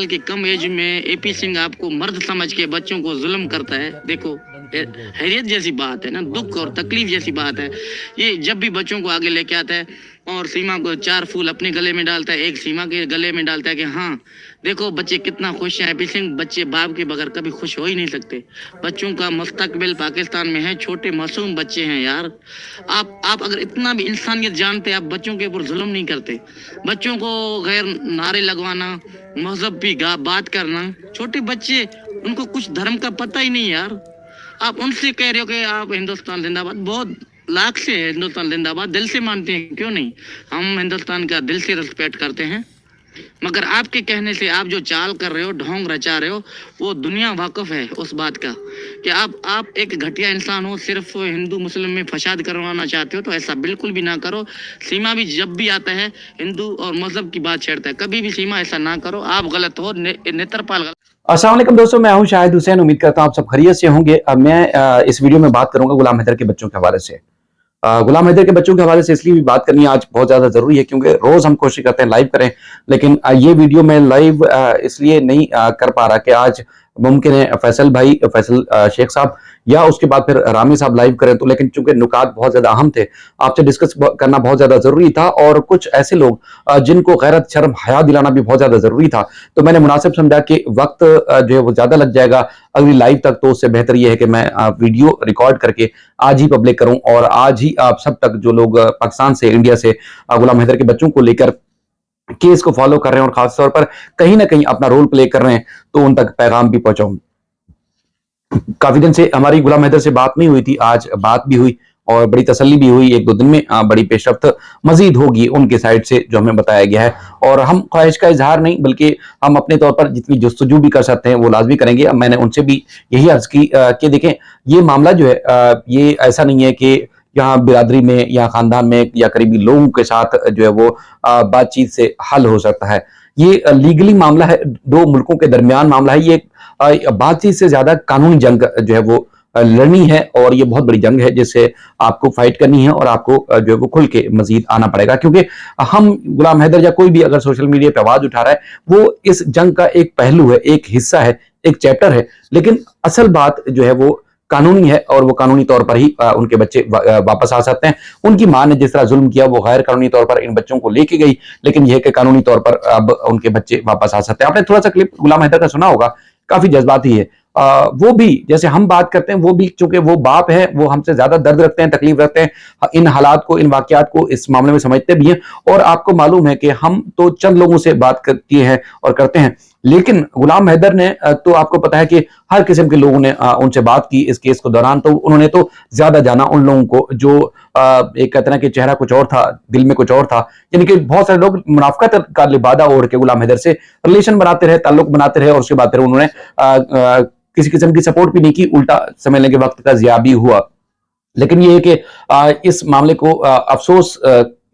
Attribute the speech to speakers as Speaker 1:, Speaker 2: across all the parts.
Speaker 1: की कम एज में एपी सिंह आपको मर्द समझ के बच्चों को जुल्म करता है। देखो हैरियत जैसी बात है ना, दुख और तकलीफ जैसी बात है। ये जब भी बच्चों को आगे लेके आता है और सीमा को 4 फूल अपने गले में डालता है, एक सीमा के गले में डालता है कि हाँ देखो बच्चे कितना खुश हैं। एपी सिंह बच्चे बाप के बगैर कभी खुश हो ही नहीं सकते। बच्चों का मुस्तकबिल पाकिस्तान में है, छोटे मासूम बच्चे हैं यार। आप अगर इतना भी इंसानियत जानते आप बच्चों के ऊपर जुल्म नहीं करते। बच्चों को गैर नारे लगवाना, मजहब की बात करना, छोटे बच्चे उनको कुछ धर्म का पता ही नहीं यार। आप उनसे कह रहे हो कि आप हिंदुस्तान जिंदाबाद, बहुत लाख से हिंदुस्तान जिंदाबाद दिल से मानते हैं, क्यों नहीं। हम हिंदुस्तान का दिल से रिस्पेक्ट करते हैं, मगर आपके कहने से आप जो चाल कर रहे हो, ढोंग रचा रहे हो, वो दुनिया वाकिफ है उस बात का कि आप एक घटिया इंसान हो, सिर्फ हिंदू मुस्लिम में फसाद करवाना चाहते हो। तो ऐसा बिल्कुल भी ना करो। सीमा भी जब भी आता है हिंदू और मजहब की बात छेड़ता है, कभी भी सीमा ऐसा ना करो। आप गलत हो, नेत्रपाल गलत।
Speaker 2: अस्सलाम वालेकुम दोस्तों, मैं हूं शाहिद हुसैन। उम्मीद करता हूं आप सब खैरियत से होंगे। अब मैं इस वीडियो में बात करूंगा गुलाम हैदर के बच्चों के हवाले से। गुलाम हैदर के बच्चों के हवाले से इसलिए भी बात करनी आज बहुत ज्यादा जरूरी है क्योंकि रोज हम कोशिश करते हैं लाइव करें, लेकिन ये वीडियो में लाइव इसलिए नहीं कर पा रहा कि आज मुमकिन है फैसल शेख साहब या उसके बाद फिर रामी साहब लाइव करें, तो लेकिन चूंकि नुकात बहुत ज्यादा अहम थे, आपसे डिस्कस करना बहुत ज्यादा जरूरी था और कुछ ऐसे लोग जिनको गैरत शर्म हया दिलाना भी बहुत ज्यादा जरूरी था, तो मैंने मुनासिब समझा कि वक्त जो है वो ज्यादा लग जाएगा अगली लाइव तक, तो उससे बेहतर यह है कि मैं वीडियो रिकॉर्ड करके आज ही पब्लिक करूं और आज ही आप सब तक जो लोग पाकिस्तान से, इंडिया से गुलाम हैदर के बच्चों को लेकर केस को फॉलो कर रहे हैं और खासतौर पर कहीं ना कहीं अपना रोल प्ले कर रहे हैं, तो उन तक पैगाम भी पहुंचाऊं। काफी दिन से हमारी गुलाम हैदर से बात नहीं हुई थी, आज बात भी हुई और बड़ी तसल्ली भी हुई। 1-2 दिन में बड़ी पेशरफ्त मजीद होगी उनके साइड से जो हमें बताया गया है, और हम ख्वाहिश का इजहार नहीं बल्कि हम अपने तौर पर जितनी जस्तजू भी कर सकते हैं वो लाजमी करेंगे। अब मैंने उनसे भी यही अर्ज की कि देखें ये मामला जो है ये ऐसा नहीं है कि यहाँ बिरादरी में या खानदान में या करीबी लोगों के साथ जो है वो बातचीत से हल हो सकता है। ये लीगली मामला है, 2 मुल्कों के दरमियान मामला है। ये बातचीत से ज्यादा कानूनी जंग जो है वो लड़नी है और ये बहुत बड़ी जंग है जिससे आपको फाइट करनी है और आपको जो है वो खुल के मजीद आना पड़ेगा, क्योंकि हम गुलाम हैदर या कोई भी अगर सोशल मीडिया पे आवाज उठा रहा है वो इस जंग का एक पहलू है, एक हिस्सा है, एक चैप्टर है, लेकिन असल बात जो है वो कानूनी है और वो कानूनी तौर पर ही उनके बच्चे वापस आ सकते हैं। उनकी मां ने जिस तरह जुल्म किया वो गैर कानूनी तौर पर इन बच्चों को लेके गई, लेकिन यह कि कानूनी तौर पर अब उनके बच्चे वापस आ सकते हैं। आपने थोड़ा सा क्लिप गुलाम हैदर का सुना होगा, काफी जज्बाती है। वो भी जैसे हम बात करते हैं, वो भी चूंकि वो बाप है, वो हमसे ज्यादा दर्द रखते हैं, तकलीफ रखते हैं, इन हालात को, इन वाकयात को इस मामले में समझते भी हैं। और आपको मालूम है कि हम तो चंद लोगों से बात किए हैं और करते हैं, लेकिन गुलाम हैदर ने तो आपको पता है कि हर किस्म के लोगों ने उनसे बात की इस केस के दौरान, तो उन्होंने तो ज्यादा जाना उन लोगों को जो एक कहते हैं कि चेहरा कुछ और था, दिल में कुछ और था। यानी कि बहुत सारे लोग मुनाफिकत का लिबादा ओढ़ के गुलाम हैदर से रिलेशन बनाते रहे, ताल्लुक बनाते रहे और उसके बाद फिर उन्होंने किसी किस्म की सपोर्ट भी नहीं की, उल्टा समझने के वक्त का ज़िया भी हुआ। लेकिन ये है कि इस मामले को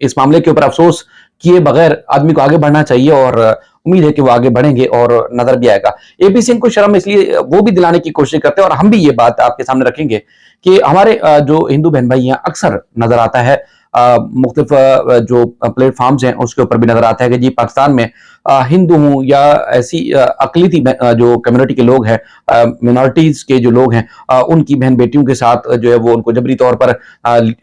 Speaker 2: इस मामले के ऊपर अफसोस किए बगैर आदमी को आगे बढ़ना चाहिए और उम्मीद है कि वो आगे बढ़ेंगे और नजर भी आएगा। एपी सिंह को शर्म इसलिए वो भी दिलाने की कोशिश करते हैं और हम भी ये बात आपके सामने रखेंगे कि हमारे जो हिंदू बहन भाई हैं अक्सर नजर आता है, मुख्तलिफ जो प्लेटफॉर्म्स हैं उसके ऊपर भी नजर आता है कि जी पाकिस्तान में हिंदू हूँ या ऐसी अकलीती जो कम्युनिटी के लोग हैं, मिनॉरिटीज के जो लोग हैं, उनकी बहन बेटियों के साथ जो है वो उनको जबरी तौर पर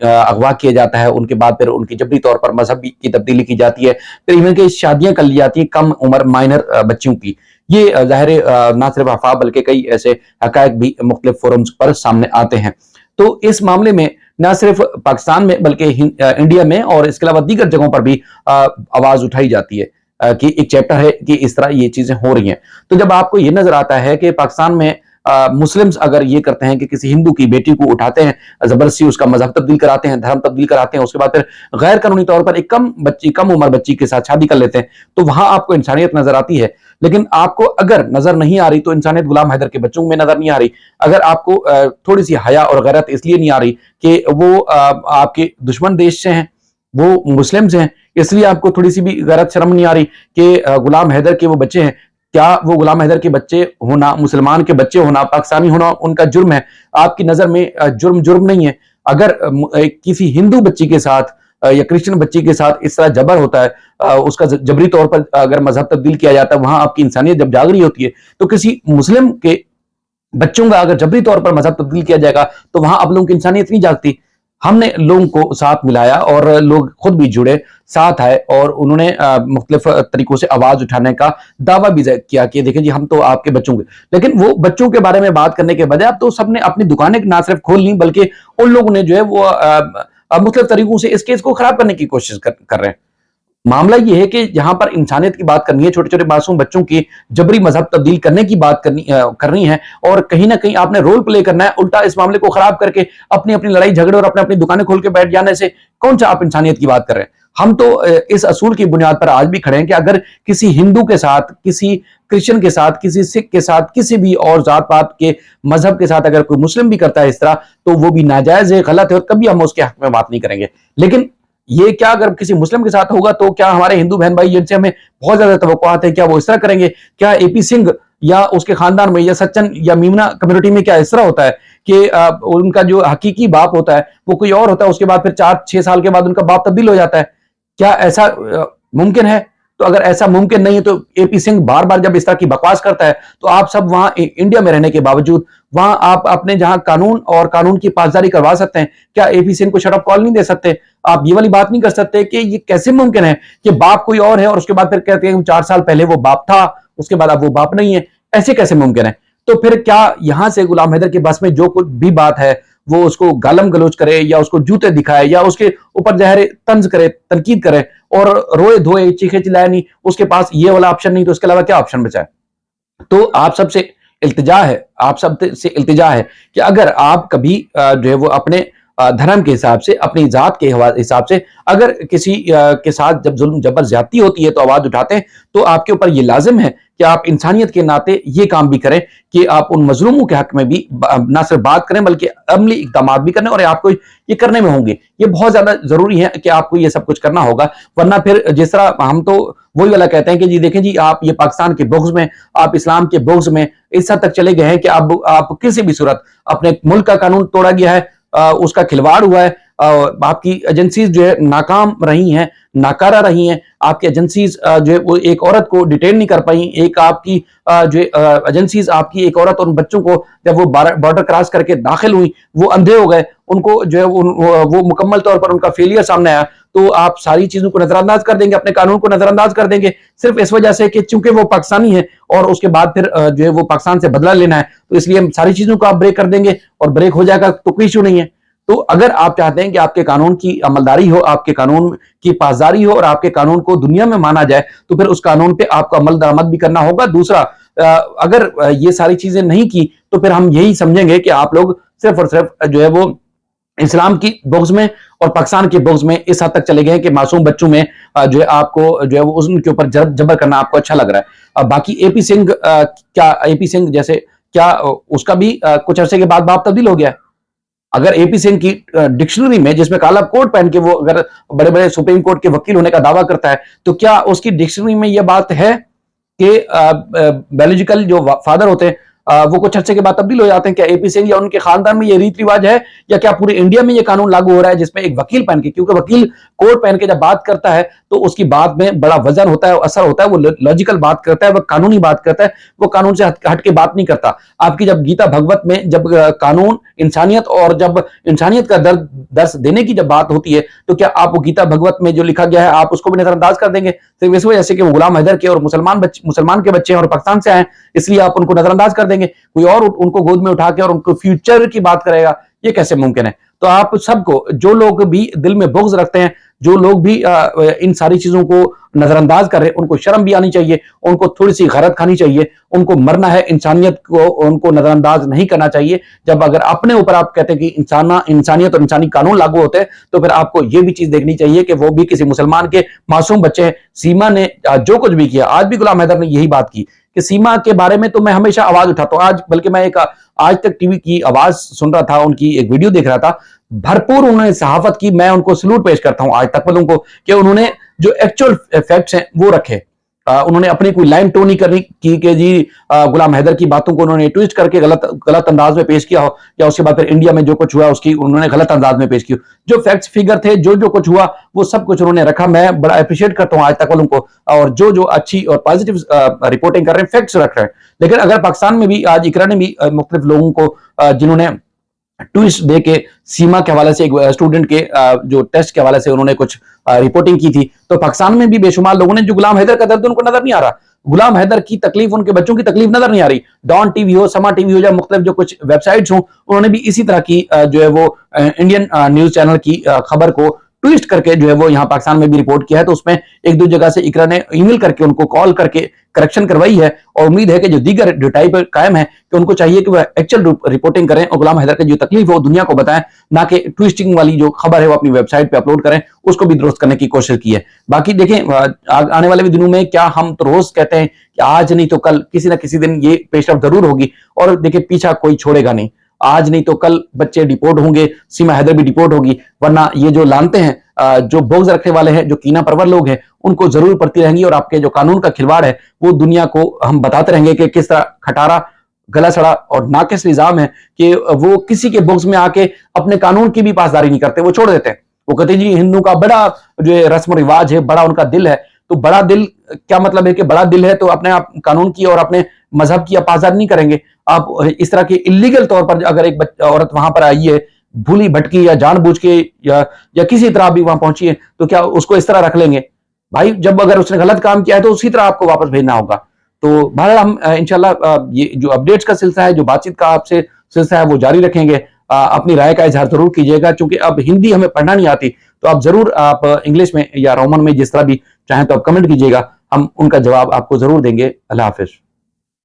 Speaker 2: अगवा किया जाता है, उनके बाद फिर उनकी जबरी तौर पर मजहब की तब्दीली की जाती है, फिर इवन के शादियां कर ली जाती हैं कम उम्र माइनर बच्चियों की। ये ज़ाहिर ना सिर्फ अफवाह बल्कि कई ऐसे हकायक भी मुख्तलिफ फोरम्स पर सामने आते हैं। तो इस मामले में न सिर्फ पाकिस्तान में बल्कि इंडिया में और इसके अलावा दीगर जगहों पर भी आवाज उठाई जाती है कि एक चैप्टर है कि इस तरह ये चीजें हो रही हैं। तो जब आपको ये नजर आता है कि पाकिस्तान में मुस्लिम्स अगर ये करते हैं कि किसी हिंदू की बेटी को उठाते हैं, जबरदस्ती उसका मजहब तब्दील कराते हैं, धर्म तब्दील कराते हैं, उसके बाद फिर गैर कानूनी तौर पर एक कम उम्र बच्ची के साथ शादी कर लेते हैं, तो वहां आपको इंसानियत नजर आती है। लेकिन आपको अगर नजर नहीं आ रही तो इंसानियत गुलाम हैदर के बच्चों में नजर नहीं आ रही। अगर आपको थोड़ी सी हया और गैरत इसलिए नहीं आ रही कि वो आपके दुश्मन देश से हैं, वो मुस्लिम्स हैं, इसलिए आपको थोड़ी सी भी गैरत शर्म नहीं आ रही कि गुलाम हैदर के वो बच्चे हैं, क्या वो गुलाम हैदर के बच्चे होना, मुसलमान के बच्चे होना, पाकिस्तानी होना उनका जुर्म है? आपकी नजर में जुर्म नहीं है। अगर किसी हिंदू बच्ची के साथ या क्रिश्चियन बच्ची के साथ इस तरह जबर होता है, उसका जबरी तौर पर अगर मजहब तब्दील किया जाता है, वहां आपकी इंसानियत जब जाग रही होती है, तो किसी मुस्लिम के बच्चों का अगर जबरी तौर पर मजहब तब्दील किया जाएगा तो वहां आप लोगों की इंसानियत नहीं जागती। हमने लोगों को साथ मिलाया और लोग खुद भी जुड़े, साथ आए और उन्होंने मुख्तलिफ तरीकों से आवाज उठाने का दावा भी किया कि देखिए जी हम तो आपके बच्चों के, लेकिन वो बच्चों के बारे में बात करने के बजाय अब तो सबने अपनी दुकानें ना सिर्फ खोल ली बल्कि उन लोगों ने जो है वो मुख्तलिफ तरीकों से इस केस को खराब करने की कोशिश कर रहे हैं। मामला ये है कि यहाँ पर इंसानियत की बात करनी है, छोटे छोटे मासूम बच्चों की जबरी मजहब तब्दील करने की बात करनी है और कहीं ना कहीं आपने रोल प्ले करना है। उल्टा इस मामले को खराब करके अपनी अपनी लड़ाई झगड़े और अपनी अपनी दुकानें खोल के बैठ जाने से कौन सा आप इंसानियत की बात कर रहे हैं। हम तो इस असूल की बुनियाद पर आज भी खड़े हैं कि अगर किसी हिंदू के साथ, किसी क्रिश्चियन के साथ, किसी सिख के साथ, किसी भी और जात पात के मजहब के साथ अगर कोई मुस्लिम भी करता है इस तरह, तो वो भी नाजायज है, गलत है और कभी हम उसके हक में बात नहीं करेंगे। लेकिन ये क्या अगर किसी मुस्लिम के साथ होगा तो क्या हमारे हिंदू बहन भाई जिनसे हमें बहुत ज्यादा तवक्कुआत है, क्या वो इस तरह करेंगे? क्या एपी सिंह या उसके खानदान में या सच्चन या मीमना कम्युनिटी में क्या इस तरह होता है कि उनका जो हकीकी बाप होता है वो कोई और होता है, उसके बाद फिर 4-6 साल के बाद उनका बाप तब्दील हो जाता है? क्या ऐसा मुमकिन है? तो अगर ऐसा मुमकिन नहीं है तो एपी सिंह बार बार जब इस तरह की बकवास करता है तो आप सब वहां इंडिया में रहने के बावजूद वहां आप अपने जहां कानून और कानून की पासदारी करवा सकते हैं, क्या एपी सिंह को शट अप कॉल नहीं दे सकते? आप ये वाली बात नहीं कर सकते कि ये कैसे मुमकिन है कि बाप कोई और है और उसके बाद फिर कहते हैं 4 साल पहले वो बाप था, उसके बाद अब वो बाप नहीं है? ऐसे कैसे मुमकिन है? तो फिर क्या यहां से गुलाम हैदर के बस में जो कुछ भी बात है वो उसको गालम गलोच करे या उसको जूते दिखाए या उसके ऊपर जहरे तंज करे, तनकीद करे और रोए धोए चीखे चिल्लाए नहीं, उसके पास ये वाला ऑप्शन नहीं तो उसके अलावा क्या ऑप्शन बचा है? तो आप सबसे इल्तिजा है, आप सबसे इल्तिजा है कि अगर आप कभी जो है वो अपने धर्म के हिसाब से, अपनी जात के हिसाब से अगर किसी के साथ जब जुल्म जबर ज्यादती होती है तो आवाज उठाते हैं, तो आपके ऊपर ये लाजिम है कि आप इंसानियत के नाते ये काम भी करें कि आप उन मजलूमों के हक में भी ना सिर्फ बात करें बल्कि अमली इक़दाम भी करें और आपको ये करने में होंगे। ये बहुत ज्यादा जरूरी है कि आपको ये सब कुछ करना होगा, वरना फिर जिस तरह हम तो वही वाला कहते हैं कि जी देखें जी आप ये पाकिस्तान के बुग़्ज़ में, आप इस्लाम के बुग़्ज़ में इस हद तक चले गए हैं कि अब आप किसी भी सूरत अपने मुल्क का कानून तोड़ा गया है, उसका खिलवाड़ हुआ है, आपकी एजेंसीज जो है नाकाम रही हैं, नाकारा रही हैं, आपकी एजेंसीज जो है वो एक औरत को डिटेन नहीं कर पाई, एक आपकी जो एजेंसीज आपकी एक औरत और उन बच्चों को जब वो बॉर्डर क्रॉस करके दाखिल हुई वो अंधे हो गए, उनको जो है वो मुकम्मल तौर पर उनका फेलियर सामने आया, तो आप सारी चीजों को नजरअंदाज कर देंगे, अपने कानून को नजरअंदाज कर देंगे सिर्फ इस वजह से कि चूंकि वो पाकिस्तानी है और उसके बाद फिर जो है वो पाकिस्तान से बदला लेना है, तो इसलिए हम सारी चीजों को आप ब्रेक कर देंगे और ब्रेक हो जाएगा तो कोई इशू नहीं है। तो अगर आप चाहते हैं कि आपके कानून की अमलदारी हो, आपके कानून की पासदारी हो और आपके कानून को दुनिया में माना जाए, तो फिर उस कानून पे आपको अमल दरामद भी करना होगा। दूसरा, अगर ये सारी चीजें नहीं की तो फिर हम यही समझेंगे कि आप लोग सिर्फ और सिर्फ जो है वो इस्लाम की बुग़्ज़ में और पाकिस्तान के बुग़्ज़ में इस हद तक चले गए कि मासूम बच्चों में जो है आपको जो है वो उनके ऊपर जबर करना आपको अच्छा लग रहा है। बाकी एपी सिंह, क्या एपी सिंह जैसे क्या उसका भी कुछ अरसे के बाद बाप तब्दील हो गया? अगर एपी सिंह की डिक्शनरी में जिसमें काला कोट पहन के वो अगर बड़े बड़े सुप्रीम कोर्ट के वकील होने का दावा करता है, तो क्या उसकी डिक्शनरी में यह बात है कि बायोलॉजिकल जो फादर होते हैं वो कुछ अर्से के बाद तब्दील हो जाते हैं? क्या एपी सिंह या उनके खानदान में ये रीत रिवाज है या क्या पूरे इंडिया में ये कानून लागू हो रहा है जिसमें एक वकील पहन के, क्योंकि वकील कोट पहन के जब बात करता है तो उसकी बात में बड़ा वजन होता है, असर होता है, वो लॉजिकल बात करता है, वो कानूनी बात करता है, वो कानून से हट के बात नहीं करता। आपकी जब गीता भगवत में जब कानून, इंसानियत और जब इंसानियत का दर्स देने की जब बात होती है, तो क्या आप वो गीता भगवत में जो लिखा गया है आप उसको भी नजरअंदाज कर देंगे सिर्फ इस वजह से कि वो गुलाम हैदर के और मुसलमान के बच्चे हैं और पाकिस्तान से आए, इसलिए आप उनको नजरअंदाज कर देंगे? कोई और उनको गोद में उठा के और उनको फ्यूचर की बात करेगा, ये कैसे मुमकिन है? तो आप सबको, जो लोग भी दिल में बुग़्ज़ रखते हैं, जो लोग भी इन सारी चीजों को नजरअंदाज कर रहे हैं, उनको शर्म भी आनी चाहिए, उनको थोड़ी सी गैरत खानी चाहिए, उनको मरना है, इंसानियत को उनको नजरअंदाज नहीं करना चाहिए। जब अगर अपने ऊपर आप कहते हैं कि इंसानियत और इंसानी कानून लागू होते हैं, तो फिर आपको ये भी चीज देखनी चाहिए कि वो भी किसी मुसलमान के मासूम बच्चे हैं। सीमा ने जो कुछ भी किया, आज भी गुलाम हैदर ने यही बात की कि सीमा के बारे में तो मैं हमेशा आवाज उठाता हूं। आज बल्कि मैं एक आज तक टीवी की आवाज सुन रहा था, उनकी एक वीडियो देख रहा था, भरपूर उन्होंने सहाफत की, मैं उनको सलूट पेश करता हूं आज तक वालों को कि उन्होंने जो एक्चुअल फैक्ट्स हैं वो रखे। उन्होंने अपनी कोई लाइन टो नहीं करनी कि जी गुलाम हैदर की बातों को उन्होंने ट्विस्ट करके गलत अंदाज में पेश किया हो, या उसके बाद फिर इंडिया में जो कुछ हुआ उसकी उन्होंने गलत अंदाज में पेश किया। जो फैक्ट्स फिगर थे, जो कुछ हुआ वो सब कुछ उन्होंने रखा। मैं बड़ा अप्रिशिएट करता हूं आज तक वालों को, और जो अच्छी और पॉजिटिव रिपोर्टिंग कर रहे हैं, फैक्ट्स रख रहे हैं। लेकिन अगर पाकिस्तान में भी आज इकरा ने भी मुख्तलिफ लोगों को जिन्होंने ट्विस्ट दे के सीमा के हवाले से, एक स्टूडेंट के जो टेस्ट के हवाले से उन्होंने कुछ रिपोर्टिंग की थी, तो पाकिस्तान में भी बेशुमार लोगों ने, जो गुलाम हैदर का दर्द उनको नजर नहीं आ रहा, गुलाम हैदर की तकलीफ, उनके बच्चों की तकलीफ नजर नहीं आ रही। डॉन टीवी हो, समा टीवी हो, या मुख्तलिफ जो कुछ वेबसाइट्स हो, उन्होंने भी इसी तरह की जो है वो इंडियन न्यूज चैनल की खबर को ट्विस्ट करके जो है वो यहाँ पाकिस्तान में भी रिपोर्ट किया है। तो उसमें एक दो जगह से इकरा ने ईमेल करके उनको कॉल करके करेक्शन करवाई है, और उम्मीद है कि जो दीगर जुटाई पर कायम है कि उनको चाहिए कि वह एक्चुअल रिपोर्टिंग करें और गुलाम हैदर की जो तकलीफ है वो दुनिया को बताएं, ना कि ट्विस्टिंग वाली जो खबर है वो अपनी वेबसाइट पे अपलोड करें, उसको भी दुरुस्त करने की कोशिश की है। बाकी देखें आने वाले दिनों में क्या, हम तो रोज कहते हैं कि आज नहीं तो कल किसी ना किसी दिन ये पेशरफ जरूर होगी, और देखिए पीछा कोई छोड़ेगा नहीं। आज नहीं तो कल बच्चे डिपोर्ट होंगे, सीमा हैदर भी डिपोर्ट होगी, वरना ये जो लानते हैं, जो बोग्ज रखने वाले हैं, जो कीना परवर लोग हैं, उनको जरूर पड़ती रहेंगी। और आपके जो कानून का खिलवाड़ है वो दुनिया को हम बताते रहेंगे कि किस तरह खटारा, गला सड़ा और नाकिस निजाम है कि वो किसी के बोग्ज में आके अपने कानून की भी पासदारी नहीं करते, वो छोड़ देते हैं। वो कहते हैं जी हिंदू का बड़ा जो रस्म रिवाज है, बड़ा उनका दिल है। तो बड़ा दिल क्या मतलब है कि बड़ा दिल है तो अपने आप कानून की और अपने मजहब की पासदारी नहीं करेंगे। आप इस तरह के इलीगल तौर पर अगर एक औरत वहां पर आई है, भूली भटकी या जानबूझ के या किसी तरह भी वहां पहुंची है, तो क्या उसको इस तरह रख लेंगे? भाई जब अगर उसने गलत काम किया है तो उसी तरह आपको वापस भेजना होगा। तो बहरहाल हम इंशाल्लाह ये जो अपडेट्स का सिलसिला है, जो बातचीत का आपसे सिलसिला है, वो जारी रखेंगे। अपनी राय का इजहार जरूर कीजिएगा, क्योंकि अब हिंदी हमें पढ़ना नहीं आती, तो आप जरूर आप इंग्लिश में या रोमन में जिस तरह भी चाहें तो आप कमेंट कीजिएगा, हम उनका जवाब आपको जरूर देंगे। अल्लाह हाफिज।